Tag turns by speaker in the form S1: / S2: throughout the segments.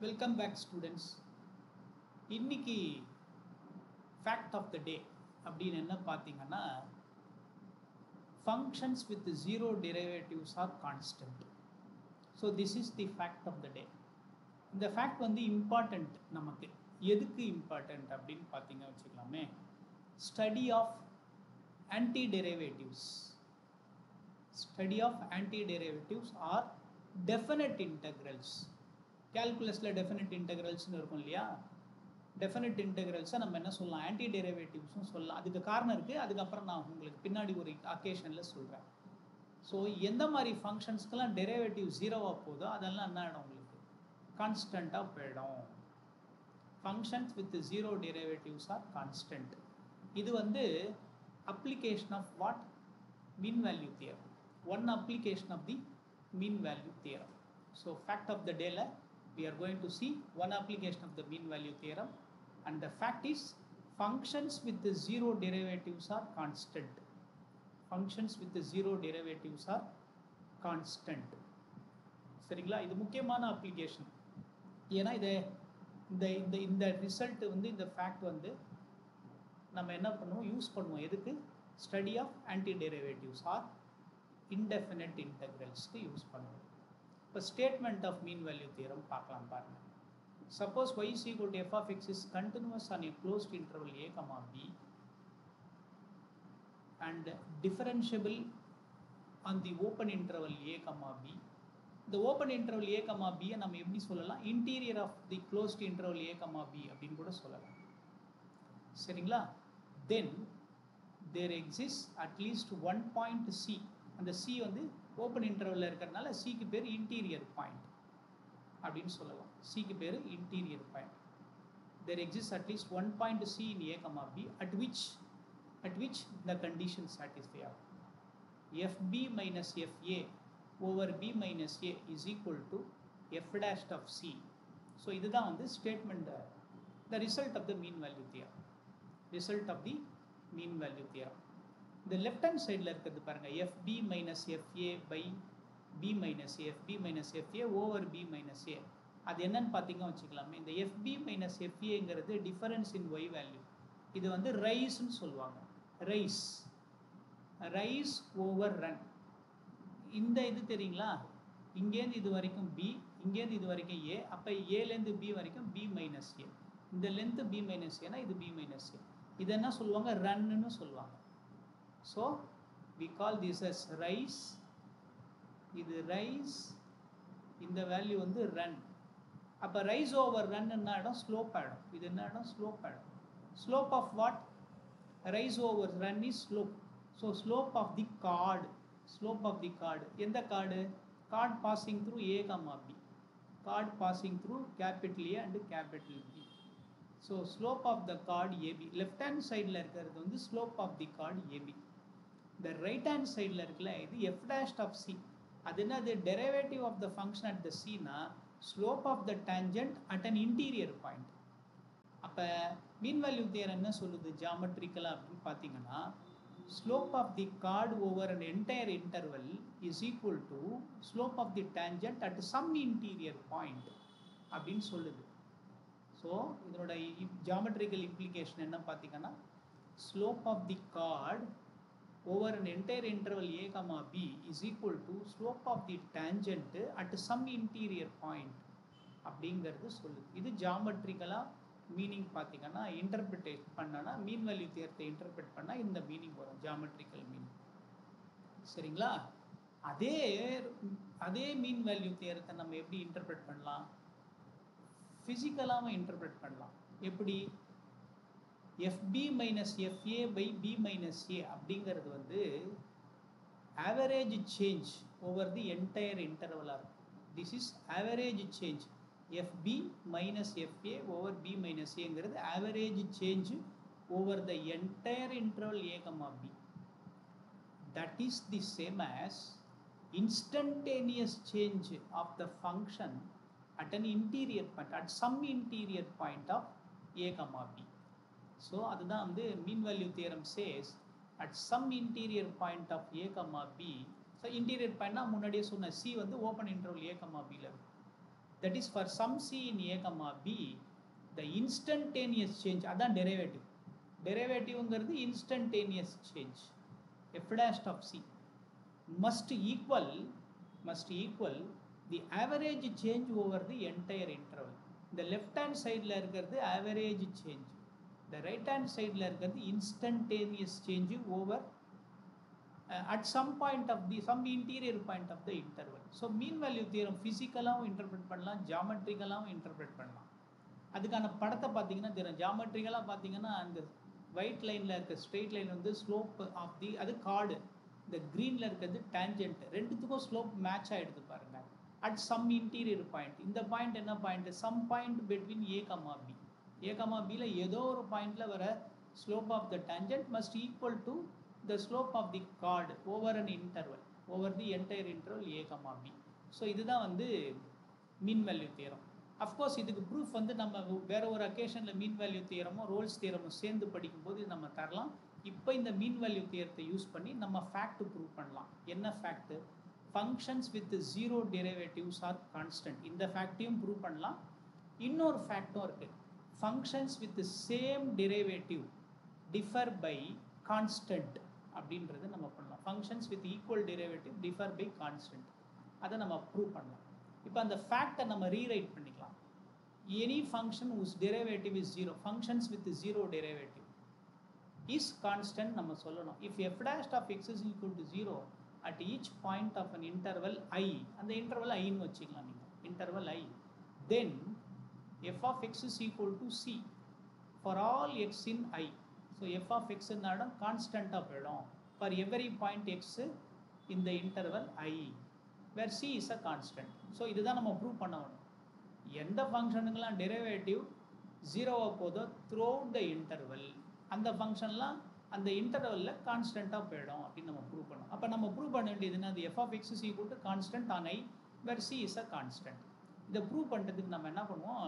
S1: Welcome back students. இன்னைக்கு fact of the day அப்படின்னு என்ன பார்த்தீங்கன்னா, functions with zero derivatives are constant. So this is the fact of the day. இந்த fact வந்து important. நமக்கு எதுக்கு இம்பார்ட்டண்ட் அப்படின்னு பார்த்தீங்க வச்சுக்கலாமே, study of anti derivatives. Study of anti derivatives are definite integrals. கேல்குலஸில் டெஃபினட் இன்டெக்ரல்ஸ்னு இருக்கும் இல்லையா, டெஃபினட் இன்டெக்ரல்ஸை நம்ம என்ன சொல்லலாம், ஆன்டி டெரிவேட்டிவ்ஸும் சொல்லலாம். அதுக்கு காரணம் இருக்குது, அதுக்கப்புறம் நான் உங்களுக்கு பின்னாடி ஒரு அக்கேஷனில் சொல்கிறேன். ஸோ எந்த மாதிரி ஃபங்க்ஷன்ஸ்க்கெல்லாம் டெரிவேட்டிவ் ஜீரோவாக போதோ அதெல்லாம் என்ன ஆகிடும், உங்களுக்கு கான்ஸ்டண்ட்டாக போயிடும். Functions with zero derivatives are constant. இது வந்து application of what, mean value theorem. One application of the mean value theorem. So fact of the டேல we are going to see one application of the mean value theorem, and the fact is functions with the zero derivatives are constant. Functions with the zero derivatives are constant. சரிங்களா? இது முக்கியமான application. ஏன்னா இந்த result வந்து, இந்த fact வந்து நம்ம என்ன பண்ணுவோம், யூஸ் பண்ணுவோம். எதுக்கு? Study of anti derivatives are indefinite இன்டெக்ரல்ஸ்க்கு யூஸ் பண்ணுவோம். இப்போ statement of mean value theorem பார்க்கலாம் பாருங்க. Suppose y is equal to f of x is continuous on a closed interval a comma b and differentiable on the open interval a comma b. இந்த open interval a comma b நம்ம எப்படி சொல்லலாம், interior of the closed interval a comma b அப்படின்னு கூட சொல்லலாம். சரிங்களா? Then there exist at least one point c. அந்த c வந்து ஓப்பன் இன்டர்வலில் இருக்கிறதுனால சிக்கு பேர் இன்டீரியர் பாயிண்ட் அப்படின்னு சொல்லலாம். சிக்கு பேர் interior point. There exist at least one point c in a comma b at which the condition satisfy ஆகும். F b minus f a over b minus A is equal to f dashed of c. So இதுதான் வந்து statement, the result of the mean value theorem. Result of the mean value theorem. இந்த left hand சைடில் இருக்கிறது பாருங்கள், f b minus f a by b minus a, f b minus f a over b minus a. அது என்னன்னு பார்த்தீங்க வச்சுக்கலாமே, இந்த எஃப்பி மைனஸ் எஃப்ஏங்கிறது டிஃபரன்ஸ் இன் ஒய் வேல்யூ. இது வந்து ரைஸ்ன்னு சொல்லுவாங்க. Rise over run. இந்த இது தெரியுங்களா, இங்கேருந்து இது வரைக்கும் பி, இங்கேருந்து இது வரைக்கும் ஏ, அப்போ ஏலேருந்து பி வரைக்கும் பி மைனஸ் ஏ. இந்த லென்த்து பி மைனஸ் ஏன்னா இது பி மைனஸ் ஏ. இது என்ன சொல்லுவாங்க, ரன்னு சொல்லுவாங்க. So we call this as rise. இது ரைஸ், இந்த வேல்யூ வந்து ரன். அப்போ ரைஸ் ஓவர் ரன் என்ன ஆகிடும், ஸ்லோப் ஆகிடும். இது என்ன ஆகிடும், ஸ்லோப் ஆகிடும். Slope of what, rise over run is slope. So slope of the chord, slope of the chord. எந்த chord? Chord passing through a comma b, chord passing through capital A and capital B. So slope of the chord AB. Left hand சைடில் இருக்கிறது வந்து slope of the chord AB. இந்த right hand சைடில் இருக்குல்ல, இது f dashed of c. அது என்னது, derivative of the function at the சினா slope of the tangent at an interior point. அப்போ மீன் வேல்யூ தியரம் என்ன சொல்லுது ஜியாமெட்ரிக்கலாக அப்படின்னு பார்த்தீங்கன்னா, slope of the chord over an entire interval is equal to slope of the tangent at some interior point அப்படின்னு சொல்லுது. So இதனோட geometrical implication என்ன பார்த்தீங்கன்னா, slope of the chord over an entire interval a comma b is equal to slope of the tangent at some interior point அப்படிங்கிறது சொல்லுது. இது ஜியாமெட்ரிக்கலாக meaning பார்த்தீங்கன்னா, interpretation பண்ணனா, மீன் வேல்யூ தியரத்தை இன்டர்பிரேட் பண்ணால் இந்த மீனிங் வரும், ஜியாமெட்ரிக்கல் மீனிங். சரிங்களா? அதே மீன் வேல்யூ தியரத்தை நம்ம எப்படி இன்டர்பிரேட் பண்ணலாம், ஃபிசிக்கலாகவும் இன்டர்பிரேட் பண்ணலாம். எப்படி? F b minus f a by b minus a அப்படிங்கிறது வந்து average change over the entire இன்டர்வலாக இருக்கும். This is average change. F b minus f a over b minus ஏங்கிறது average change over the entire interval A comma b. That is the same as instantaneous change of the function at an interior point, at some interior point of a comma B. So அதுதான் வந்து mean value theorem says at some interior point of a comma B. So interior பாயிண்ட்னா முன்னாடியே சொன்ன C வந்து open interval ஏ comma பியில் இருக்கும். That is for some c in a comma b the instantaneous change, அதான் derivative. டெரிவேட்டிவ்ங்கிறது instantaneous change. f dash of c must equal the average change over the entire interval. இந்த left hand சைடில் இருக்கிறது average change, இந்த right hand சைடில் இருக்கிறது instantaneous change over at some point of the some interior point of the interval. So mean value theorem ஃபிசிக்கலாகவும் interpret பண்ணலாம், ஜாமெட்ரிக்கலாகவும் interpret பண்ணலாம். அதுக்கான படத்தை பார்த்தீங்கன்னா தெரியும். ஜாமெட்ரிக்கலாக பார்த்தீங்கன்னா அந்த ஒயிட் லைனில் இருக்க ஸ்ட்ரெயிட் லைன் வந்து ஸ்லோப் ஆஃப் தி அது கார்டு, இந்த க்ரீனில் இருக்கிறது டேஞ்சென்ட், ரெண்டுத்துக்கும் ஸ்லோப் மேட்ச் ஆகிடுது பாருங்கள். அட் சம் இன்டீரியர் பாயிண்ட், இந்த பாயிண்ட் என்ன point, some point between A comma B. A comma பியில் ஏதோ ஒரு பாயிண்டில் வர slope of the tangent must equal to the slope of the chord over an interval, over the entire interval A comma B. So இதுதான் வந்து mean value theorem. Of course இதுக்கு proof வந்து நம்ம வேறு ஒரு அக்கேஷனில் மீன் வேல்யூ தியரமோ ரோல்ஸ் தியரமோ சேர்ந்து படிக்கும்போது நம்ம தரலாம். இப்போ இந்த மீன் வேல்யூ தியரத்தை யூஸ் பண்ணி நம்ம ஃபேக்ட் ப்ரூவ் பண்ணலாம். என்ன fact, functions with zero derivatives are constant. இந்த ஃபேக்டையும் ப்ரூவ் பண்ணலாம். இன்னொரு ஃபேக்டும் இருக்குது, functions with same derivative differ by constant அப்படின்றது நம்ம பண்ணலாம். Functions with equal derivative differ by constant, அதை நம்ம ப்ரூவ் பண்ணலாம். இப்போ அந்த ஃபேக்டை நம்ம ரீரைட் பண்ணிக்கலாம். Any function whose derivative is zero, functions with zero derivative is constant நம்ம சொல்லணும். if f dash of x is equal to 0 at each point of an interval I, அந்த இன்டர்வல் ஐன்னு வச்சுக்கலாம் நீங்கள், interval I, then f of x is equal to c for all x in I. so f of x இடம் கான்ஸ்டண்ட்டாக போயிடும் for every point x in the interval I where c is a constant. So இதுதான் நம்ம prove பண்ணணும். எந்த ஃபங்க்ஷனுக்கெல்லாம் derivative ஜீரோவாக போதோ through out the interval, அந்த ஃபங்க்ஷன்லாம் அந்த இன்டர்வலில் கான்ஸ்டண்ட்டாக போயிடும் அப்படின்னு நம்ம ப்ரூவ் பண்ணோம். அப்போ நம்ம ப்ரூவ் பண்ண வேண்டியதுன்னா அது f of x is equal to constant on I where C is a constant. இதை ப்ரூவ் பண்ணுறதுக்கு நம்ம என்ன பண்ணுவோம்,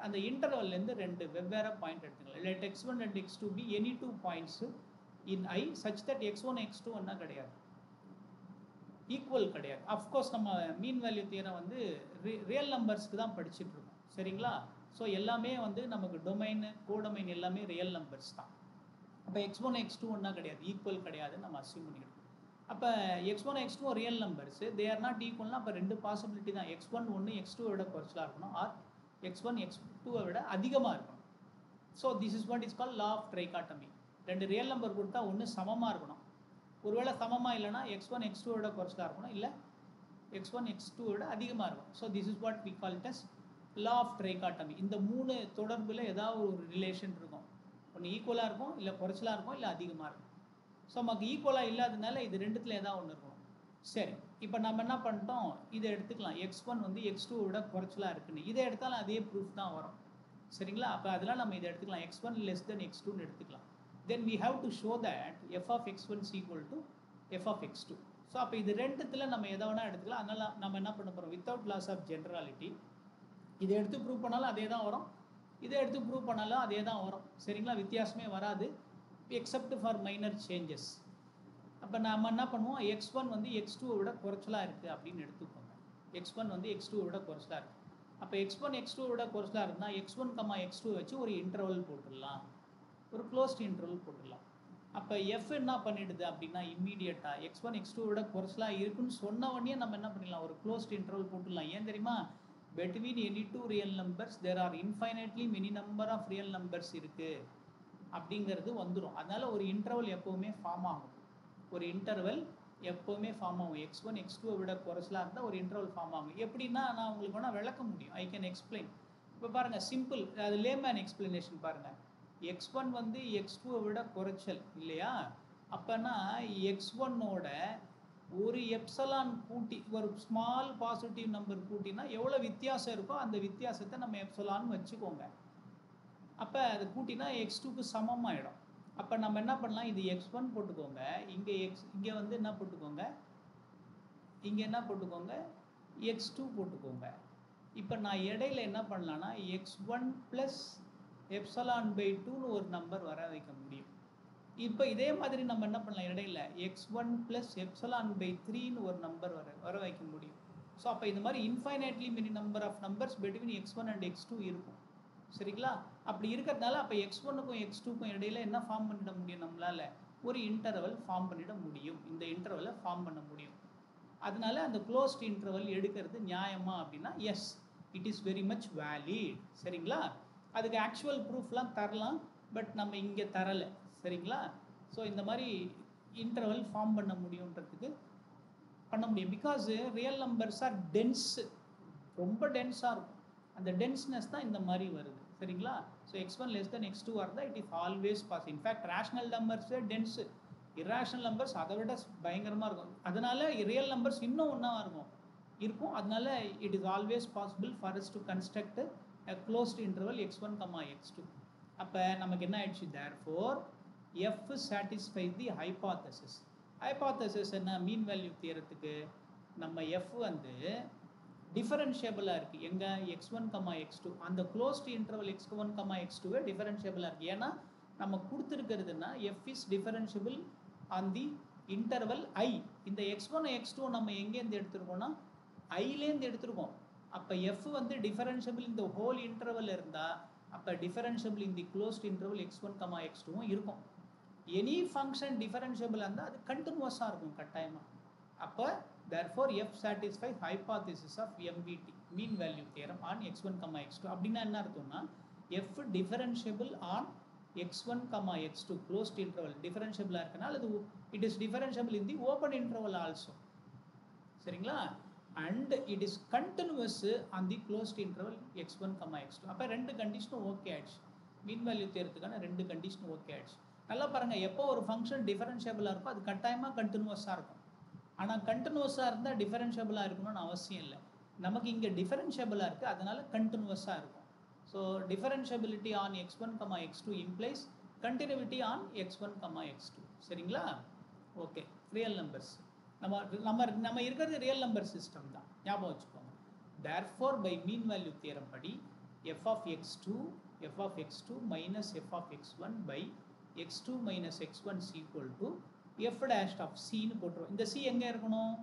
S1: அந்த இன்டர்வல்லேருந்து ரெண்டு வெவ்வேறு பாயிண்ட் எடுத்துக்கலாம். Let x1 and x2 be any two points in I such that x1 x2 ஒன்றா கிடையாது, ஈக்குவல் கிடையாது. அஃப்கோர்ஸ் நம்ம மீன் வேல்யூ தியரம் வந்து ரியல் நம்பர்ஸ்க்கு தான் படிச்சுட்டு இருக்கோம், சரிங்களா? ஸோ எல்லாமே வந்து நமக்கு டொமைன் கோடொமைன் எல்லாமே ரியல் நம்பர்ஸ் தான். அப்போ x1 x2 ஒன்றா கிடையாது, ஈக்குவல் கிடையாதுன்னு நம்ம அஸ்யூம் பண்ணிக்கணும். அப்போ x1 x2 real numbers, they are not ஈக்குவல்னா அப்போ ரெண்டு பாசிபிலிட்டி தான், x1 ஒன்று x2 விட குறைச்சலாக இருக்கணும், ஆர் x1 x2 விட அதிகமாக இருக்கணும். So this is what is call law of trichotomy. ரெண்டு ரியல் நம்பர் கொடுத்தா ஒன்று சமமாக இருக்கணும், ஒருவேளை சமமாக இல்லைனா x1 x2 விட குறைச்சலாக இருக்கணும், இல்லை x1 x2 விட அதிகமாக இருக்கும். So this is what we call it as law of trichotomy. இந்த மூணு தொடர்பில் ஏதாவது ஒரு ரிலேஷன் இருக்கும், ஒன்று ஈக்குவலாக இருக்கும், இல்லை குறைச்சலாக இருக்கும், இல்லை அதிகமாக இருக்கும். ஸோ நமக்கு ஈக்குவலாக இல்லாததுனால இது ரெண்டுத்தில் ஏதாவது ஒன்று இருக்கும். சரி, இப்போ நம்ம என்ன பண்ணிட்டோம், இதை எடுத்துக்கலாம், x1 வந்து x2 விட குறைச்சலாக இருக்குன்னு. இதை எடுத்தாலும் அதே ப்ரூஃப் தான் வரும், சரிங்களா? அப்போ அதெல்லாம் நம்ம இதை எடுத்துக்கலாம், x1 less than x2ன்னு எடுத்துக்கலாம். then we have to show that f of x1 is equal to f of x2. So அப்போ இது ரெண்டுத்தில் நம்ம எதை வேணால் எடுத்துக்கலாம். அதனால் நம்ம என்ன பண்ண போகிறோம், வித்தவுட் லாஸ் ஆஃப் ஜென்ரலிட்டி இதை எடுத்து ப்ரூவ் பண்ணாலும் அதே தான் வரும், இதை எடுத்து ப்ரூவ் பண்ணாலும் அதே தான் வரும், சரிங்களா? வித்தியாசமே வராது எக்ஸப்ட் ஃபார் மைனர் சேஞ்சஸ். அப்போ நம்ம என்ன பண்ணுவோம், x1 வந்து x2 விட குறைச்சலாக இருக்குது அப்படின்னு எடுத்துக்கோங்க. x1 வந்து x2 விட குறைச்சலாக இருக்குது. அப்போ x1 x2 விட குறைச்சலாக இருந்தால் x1, x2 வச்சு ஒரு இன்டர்வல் போட்டுடலாம், ஒரு க்ளோஸ்ட் இன்டர்வல் போட்டுடலாம். அப்போ எஃப் என்ன பண்ணிடுது அப்படின்னா, இம்மீடியட்டாக x1 x2 விட குறைச்சலாக இருக்குன்னு சொன்ன உடனே நம்ம என்ன பண்ணிடலாம், ஒரு க்ளோஸ்ட் இன்டர்வல் போட்டுடலாம். ஏன் தெரியுமா, between any two real numbers there are infinitely many number of real numbers இருக்குது அப்படிங்கிறது வந்துடும். அதனால் ஒரு இன்டர்வல் எப்போவுமே ஃபார்ம் ஆகும், ஒரு இன்டர்வல் எப்போவுமே ஃபார்ம் ஆகும். x1 x2 விட குறைச்சலாக இருந்தால் ஒரு இன்டர்வல் ஃபார்ம் ஆகும். எப்படின்னா நான் உங்களுக்கு வேணால் விளக்க முடியும், ஐ கேன் எக்ஸ்பிளைன். இப்போ பாருங்கள், சிம்பிள், அது லேமேன் எக்ஸ்பிளனேஷன் பாருங்கள். x1 வந்து x2 விட குறைச்சல் இல்லையா, அப்போனா x1ஓட ஒரு எப்சலான் கூட்டி, ஒரு ஸ்மால் பாசிட்டிவ் நம்பர் கூட்டினா எவ்வளோ வித்தியாசம் இருக்கோ அந்த வித்தியாசத்தை நம்ம எப்சலான்னு வச்சுக்கோங்க. அப்போ அது கூட்டினா x2க்கு சமமாகிடும். அப்போ நம்ம என்ன பண்ணலாம், இது x1 போட்டுக்கோங்க, இங்கே வந்து என்ன போட்டுக்கோங்க, இங்கே என்ன போட்டுக்கோங்க, x2 போட்டுக்கோங்க. இப்போ நான் இடையில என்ன பண்ணலான்னா x1 ப்ளஸ் எப்சலான் பை 2ன்னு ஒரு நம்பர் வர வைக்க முடியும். இப்போ இதே மாதிரி நம்ம என்ன பண்ணலாம், இடையில x1 ப்ளஸ் எப்சலான் பை 3ன்னு ஒரு நம்பர் வர வைக்க முடியும். ஸோ அப்போ இந்த மாதிரி infinitely many number of numbers between x1 and x2 இருக்கும். சரிங்களா? அப்படி இருக்கிறதுனால அப்போ x1க்கும் x2க்கும் இடையில என்ன ஃபார்ம் பண்ணிட முடியும்? நம்மளால ஒரு இன்டர்வல் ஃபார்ம் பண்ணிட முடியும். இந்த இன்டர்வலை ஃபார்ம் பண்ண முடியும். அதனால அந்த க்ளோஸ்ட் இன்டர்வல் எடுக்கிறது நியாயமா அப்படின்னா yes, it is very much valid. சரிங்களா? அதுக்கு ஆக்சுவல் ப்ரூஃப்லாம் தரலாம், பட் நம்ம இங்கே தரலை. சரிங்களா? ஸோ இந்த மாதிரி இன்டர்வல் ஃபார்ம் பண்ண முடியுன்றதுக்கு பண்ண முடியும். Because real numbers are dense, ரொம்ப டென்ஸாக இருக்கும். அந்த டென்ஸ்னஸ் தான் இந்த மாதிரி வருது. சரிங்களா? So x1 less than x2 இருந்தால் it is always pass. In fact rational நம்பர்ஸே டென்ஸு, இர்ரேஷனல் நம்பர்ஸ் அதை விட பயங்கரமாக இருக்கும். அதனால ரியல் நம்பர்ஸ் இன்னும் ஒன்றா இருக்கும். அதனால it is always possible for us to construct a closed interval x1, x2. அப்போ நமக்கு என்ன ஆயிடுச்சு? therefore f satisfies the hypothesis. Hypothesis என்ன? மீன் வேல்யூ தியரத்துக்கு நம்ம f வந்து டிஃபரன்ஷியபிளாக இருக்குது. எங்கே? x1, x2. அந்த க்ளோஸ்ட் இன்டர்வல் x1, x2வே டிஃபரன்ஷியபிளாக இருக்குது. ஏன்னா நம்ம கொடுத்துருக்கிறதுனா f is differentiable on the interval i. இந்த x1, x2 நம்ம எங்கேருந்து எடுத்துருக்கோம்னா ஐலேருந்து எடுத்துருக்கோம். அப்போ f வந்து டிஃபரன்ஷியபிள் இந்த ஹோல் இன்டர்வல் இருந்தால் அப்போ டிஃபரன்ஷியபிள் இந்த க்ளோஸ்ட் இன்டர்வல் x1, x2வும் இருக்கும். எனி ஃபங்க்ஷன் டிஃபரன்ஷியபிளாக இருந்தால் அது கண்டினியூஸாக இருக்கும் கட்டாயமாக. அப்போ therefore f satisfies hypothesis of MVT, mean value theorem on x1, x2. அப்படின்னா என்ன அர்த்தம்னா f differentiable on x1, x2 closed interval டிஃபரன்ஷியபிளாக இருக்கனால அது it is differentiable in the open interval also. சரிங்களா? and it is continuous on the closed interval x1, x2. அப்போ ரெண்டு கண்டிஷனும் okay ஆயிடுச்சு. Mean value தேர்றதுக்கான ரெண்டு கண்டிஷனும் ஓகே ஆயிடுச்சு. நல்லா பாருங்கள், எப்போ ஒரு ஃபங்க்ஷன் டிஃபரன்ஷியபிளாக இருக்கும் அது கட்டாயமாக கண்டினியூஸாக இருக்கும். ஆனால் கண்டினியூஸாக இருந்தால் டிஃபரன்ஷியபிளாக இருக்கணும்னு அவசியம் இல்லை. நமக்கு இங்கே டிஃபரன்ஷியபிளாக இருக்குது, அதனால கண்டினியூஸாக இருக்கும். So differentiability on x1, x2 implies continuity on x1, x2. சரிங்களா? ஓகே. ரியல் நம்பர்ஸ் நம்ம இருக்கிறது ரியல் நம்பர் சிஸ்டம் தான், ஞாபகம் வச்சுக்கோங்க. therefore by mean value theorem படி f of x2 minus f of x1 by x2 minus x1 is equal to f dash of c ன்னு போட்டுருவோம். இந்த c எங்கே இருக்கணும்?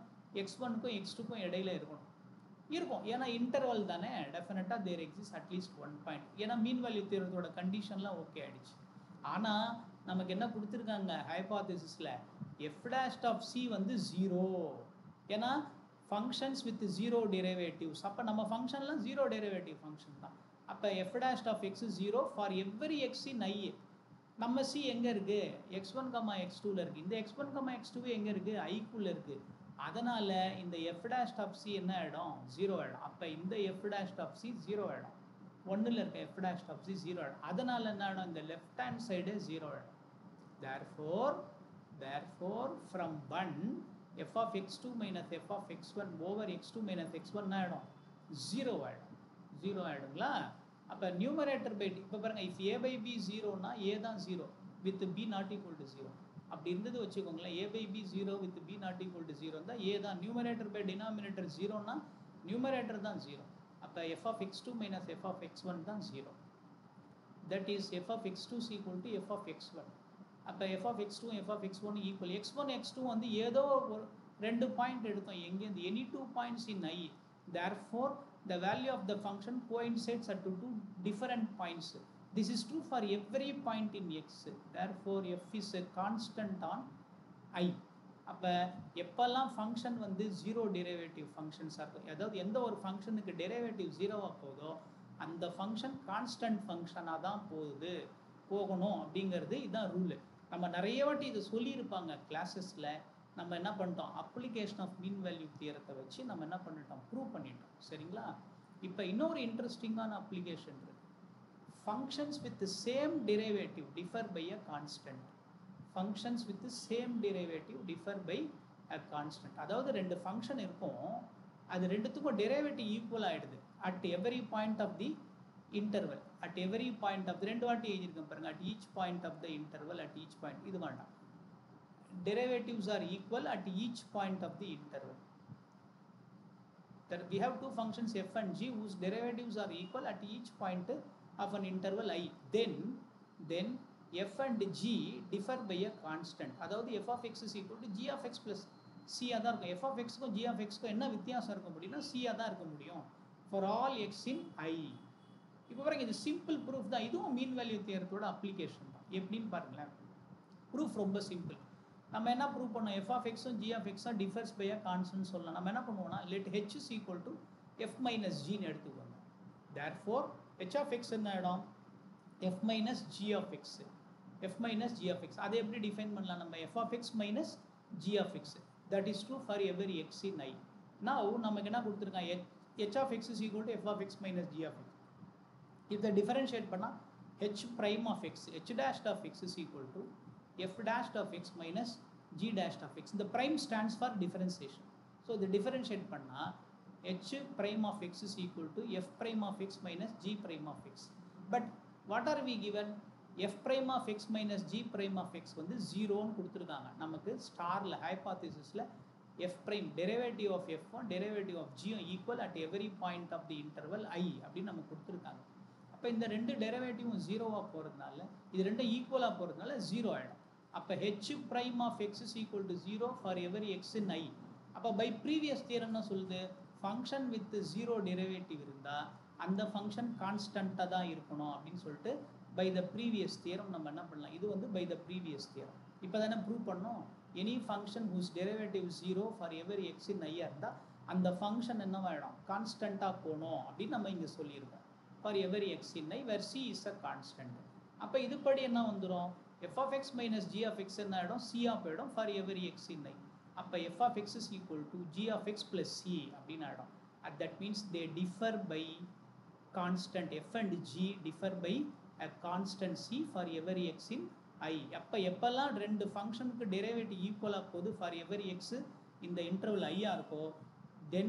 S1: x1க்கும் x2க்கும் இடையில இருக்கும். ஏன்னா இன்டர்வல் தானே, டெஃபினட்டாக there exist at least one point. ஏன்னா மீன் வேல்யூ தியரத்தோட கண்டிஷன்லாம் ஓகே ஆகிடுச்சு. ஆனால் நமக்கு என்ன கொடுத்துருக்காங்க ஹைபாத்தசிஸில்? f dash of c வந்து 0. ஏன்னா ஃபங்க்ஷன்ஸ் வித் 0 டெரிவேட்டிவ்ஸ். அப்போ நம்ம ஃபங்க்ஷன்லாம் 0 டெரிவேட்டிவ் ஃபங்க்ஷன் தான். அப்போ f dash of x is 0 for every x in i. நம்ம சி எங்கே இருக்குது? x1, x2ல இருக்குது. இந்த x1, x2 எங்கே இருக்குது? ஐக்குள்ளே இருக்குது. அதனால் இந்த f dash of c என்ன ஆகிடும்? 0 ஆகிடும். அப்போ இந்த f dash of c 0 ஆகிடும். 1ல் இருக்க f dash of c 0 ஆகிடும். அதனால் என்ன ஆகிடும்? இந்த லெஃப்ட் ஹேண்ட் சைடு 0 ஆகிடும். therefore from 1 f of x2 minus f of x1 over x2 minus x1 என்ன ஆகிடும்? 0 ஆகிடும். 0 ஆகிடுங்களா? அப்போ நியூமரேட்டர் பை இப்போ பாருங்கள், if a by b 0னா a தான் 0 with b not equal to 0. அப்படி இருந்தது வச்சுக்கோங்களேன். a by b 0 with b not equal to 0 இருந்தால் a தான். நியூமரேட்டர் பை டினாமினேட்டர் 0னா நியூமரேட்டர் தான் 0. அப்போ f of x2 minus f of x1 தான் 0. That is f of x2 is equal to f of x1. அப்போ f of x2 f of x1 equal. x1 x2 வந்து ஏதோ ஒரு ரெண்டு point எடுத்தோம். எங்கேருந்து? Any 2 points in i. therefore the value of the function coincides at two different points. This is true for every point in x. therefore f is a constant on i. அப்போ எப்போல்லாம் function வந்து 0 derivative ஃபங்க்ஷன்ஸாக இருக்கும், அதாவது எந்த ஒரு ஃபங்க்ஷனுக்கு derivative 0வாக போதோ அந்த ஃபங்க்ஷன் கான்ஸ்டன்ட் ஃபங்க்ஷனாக தான் போகணும் அப்படிங்கிறது இதுதான் ரூலு. நம்ம நிறைய வாட்டி இது சொல்லியிருப்பாங்க கிளாஸஸில். நம்ம என்ன பண்ணிட்டோம்? அப்ளிகேஷன் ஆஃப் மீன் வேல்யூ தியரத்தை வச்சு நம்ம என்ன பண்ணிட்டோம்? ப்ரூவ் பண்ணிட்டோம். சரிங்களா? இப்போ இன்னொரு இன்ட்ரெஸ்டிங்கான அப்ளிகேஷன் இருக்குது. Functions with same derivative differ by a constant. Functions with same derivative differ by a constant. அதாவது ரெண்டு ஃபங்க்ஷன் இருக்கும், அது ரெண்டுத்துக்கும் டெரிவேட்டிவ் ஈக்குவல் ஆகிடுது at every point of the interval. At every point of ரெண்டு வாட்டி எழுதியிருக்கேன் பாருங்க. At each point of the interval, at each point. இது வேண்டாம். Derivatives are equal at each point of the interval. That we have two functions f and g whose derivatives are equal at each point of an interval I. Then f and g differ by a constant. அதாவது f of x is equal to g of x plus சியாக தான் இருக்கும். F of எக்ஸ்க்கும் G of எக்ஸ்க்கும் என்ன வித்தியாசம் இருக்க முடியும்னா சியாக தான் இருக்க முடியும் ஃபார் ஆல் எக்ஸ் இன் ஐ. இப்போ பாருங்க, இது சிம்பிள் ப்ரூஃப் தான். இதுவும் மீன் வேல்யூ தியரத்தோட அப்ளிகேஷன் தான். எப்படின்னு பாருங்களேன், ப்ரூஃப் ரொம்ப சிம்பிள். நம்ம என்ன ப்ரூவ் பண்ணோம், எஃப் ஆஃப் எக்ஸும் ஜி ஆஃப் எக்ஸும் டிஃபர்ஸ் பை அ கான்ஸ்டன்ட் சொல்லலாம். நம்ம என்ன பண்ணுவோம்னா let h is equal to f minus ஜின்னு எடுத்துக்கோங்க. தேர்ஃபோர் ஹெச் ஆஃப் எக்ஸ் என்ன ஆகிடும், f minus G of x. F minus G of x அதை எப்படி டிஃபைன் பண்ணலாம் நம்ம, f of X minus G of x. That is true for every x in I. Now நமக்கு என்ன கொடுத்துருக்காங்க, h of x is equal to F of X minus G of X. இதை differentiate பண்ணால் h prime of x, h dashed of x is equal to f dashed of x minus g dashed of x. The prime stands for differentiation. So the differentiate panna h prime of x is equal to f prime of x minus g prime of x. But what are we given, f prime of x minus g prime of x வந்து 0ன்னு கொடுத்துருக்காங்க நமக்கு. ஸ்டாரில் ஹைபாத்திசிஸில் f prime derivative of f1 derivative of g equal at every point of the interval I அப்படின்னு நமக்கு கொடுத்துருக்காங்க. அப்போ இந்த ரெண்டு டெரிவேட்டிவும் ஜீரோவாக போகிறதுனால, இது ரெண்டும் ஈக்குவலாக போகிறதுனால ஜீரோ ஆகிடும். அப்போ h prime of x is equal to zero for every x in I. அப்போ பை ப்ரீவியஸ் தியரம் என்ன சொல்லுது, ஃபங்க்ஷன் வித் ஜீரோ டெரிவேட்டிவ் இருந்தால் அந்த ஃபங்க்ஷன் கான்ஸ்டண்ட்டாக தான் இருக்கணும் அப்படின்னு சொல்லிட்டு பை த ப்ரீவியஸ் தியரம் நம்ம என்ன பண்ணலாம். இது வந்து பை த ப்ரீவியஸ் தியரம். இப்போ தானே ப்ரூவ் பண்ணோம், any function whose derivative zero for every x in ஐயாக இருந்தால் அந்த ஃபங்க்ஷன் என்னவாயிடும், கான்ஸ்டண்ட்டாக போகணும் அப்படின்னு நம்ம இங்கே சொல்லியிருக்கோம். For every x in I where c is a constant. அப்போ இதுபடி என்ன வந்துடும், f of x minus g of x என்ன ஆகிடும், c ஆஃப் ஆகிடும் for every x in I. அப்போ f of x is equal to g of x plus c அப்படின்னு ஆகிடும். That means they differ by constant, f and g differ by a constant c for every x in I. அப்போ எப்பெல்லாம் ரெண்டு ஃபங்க்ஷனுக்கு derivative ஈக்குவலாக போகுது for every x இந்த interval ஐயா இருக்கோ, then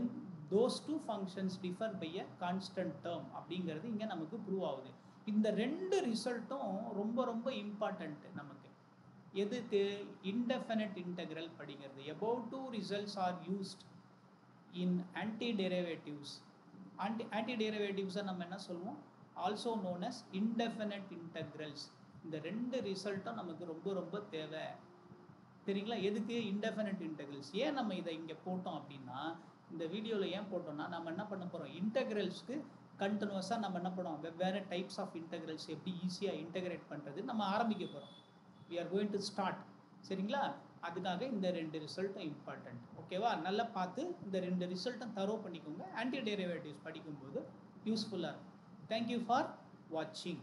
S1: those two functions differ by a constant term அப்படிங்கிறது இங்கே நமக்கு ப்ரூவ் ஆகுது. இந்த ரெண்டு ரிசல்ட்டும் ரொம்ப ரொம்ப இம்பார்ட்டண்ட் நமக்கு. எதுக்கு, இன்டெஃபினிட் இன்டெக்ரல் படிக்கிறது. above two results are used in anti-derivatives. anti-derivatives நம்ம என்ன சொல்லுவோம், also known as indefinite integrals. இந்த ரெண்டு ரிசல்ட்டும் நமக்கு ரொம்ப ரொம்ப தேவை சரிங்களா. எதுக்கு, இன்டெஃபினிட் இன்டெக்ரல்ஸ். ஏன் நம்ம இதை இங்கே போட்டோம் அப்படின்னா, இந்த வீடியோவில் ஏன் போட்டோம்னா நம்ம என்ன பண்ண போகிறோம், இன்டெக்ரல்ஸ்க்கு கண்டினியூஸாக நம்ம என்ன பண்ணுவோம், வெவ்வேறு டைப்ஸ் ஆஃப் இன்டெக்ரல்ஸ் எப்படி ஈஸியாக இன்டெகிரேட் பண்ணுறது நம்ம ஆரம்பிக்க போகிறோம். we are going to start சரிங்களா. அதுக்காக இந்த ரெண்டு ரிசல்ட்டும் இம்பார்ட்டண்ட். ஓகேவா, நல்லா பார்த்து இந்த ரெண்டு ரிசல்ட்டும் தரோ பண்ணிக்கோங்க. ஆன்டி டெரிவேட்டிவ்ஸ் படிக்கும்போது யூஸ்ஃபுல்லாக இருக்கும். தேங்க்யூ ஃபார் வாட்சிங்.